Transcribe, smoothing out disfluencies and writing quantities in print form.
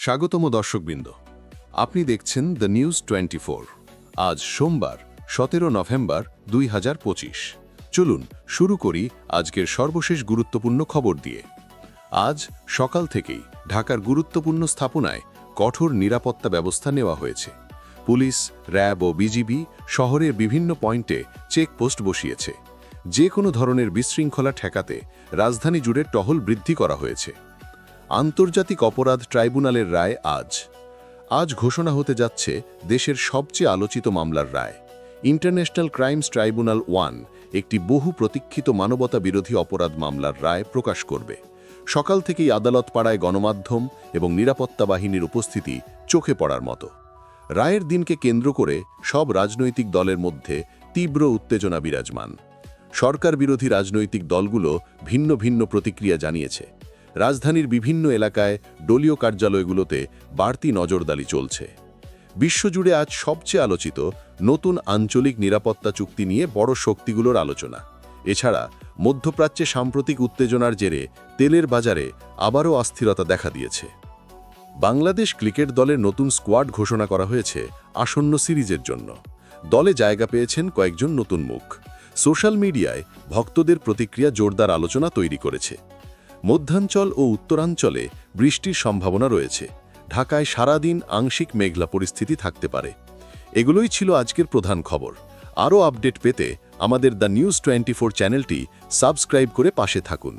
স্বাগতম দর্শকবৃন্দ, আপনি দেখছেন দ্য নিউজ 24। আজ সোমবার 17 নভেম্বর 2025। চলুন শুরু করি আজকের সর্বশেষ গুরুত্বপূর্ণ খবর দিয়ে। আজ সকাল থেকেই ঢাকার গুরুত্বপূর্ণ স্থাপনায় কঠোর নিরাপত্তা ব্যবস্থা নেওয়া হয়েছে। পুলিশ, র্যাব ও বিজিবি শহরের বিভিন্ন পয়েন্টে চেকপোস্ট বসিয়েছে। যে কোনো ধরনের বিশৃঙ্খলা ঠেকাতে রাজধানী জুড়ে টহল বৃদ্ধি করা হয়েছে। আন্তর্জাতিক অপরাধ ট্রাইব্যুনালের রায় আজ ঘোষণা হতে যাচ্ছে দেশের সবচেয়ে আলোচিত মামলার রায়। ইন্টারন্যাশনাল ক্রাইমস ট্রাইব্যুনাল 1 একটি বহু প্রতীক্ষিত মানবতা বিরোধী অপরাধ মামলার রায় প্রকাশ করবে। সকাল থেকেই আদালত পাড়ায় গণমাধ্যম এবং নিরাপত্তা বাহিনীর উপস্থিতি চোখে পড়ার মতো। রায়ের দিনকে কেন্দ্র করে সব রাজনৈতিক দলের মধ্যে তীব্র উত্তেজনা বিরাজমান। সরকার বিরোধী রাজনৈতিক দলগুলো ভিন্ন ভিন্ন প্রতিক্রিয়া জানিয়েছে। রাজধানীর বিভিন্ন এলাকায় দলীয় কার্যালয়গুলোতে বাড়তি নজরদারি চলছে। বিশ্বজুড়ে আজ সবচেয়ে আলোচিত নতুন আঞ্চলিক নিরাপত্তা চুক্তি নিয়ে বড় শক্তিগুলোর আলোচনা। এছাড়া মধ্যপ্রাচ্যে সাম্প্রতিক উত্তেজনার জেরে তেলের বাজারে আবারও অস্থিরতা দেখা দিয়েছে। বাংলাদেশ ক্রিকেট দলের নতুন স্কোয়াড ঘোষণা করা হয়েছে আসন্ন সিরিজের জন্য। দলে জায়গা পেয়েছেন কয়েকজন নতুন মুখ। সোশ্যাল মিডিয়ায় ভক্তদের প্রতিক্রিয়া জোরদার আলোচনা তৈরি করেছে। মধ্যাঞ্চল ও উত্তরাঞ্চলে বৃষ্টির সম্ভাবনা রয়েছে। ঢাকায় সারাদিন আংশিক মেঘলা পরিস্থিতি থাকতে পারে। এগুলোই ছিল আজকের প্রধান খবর। আরও আপডেট পেতে আমাদের দ্য নিউজ 24 চ্যানেলটি সাবস্ক্রাইব করে পাশে থাকুন।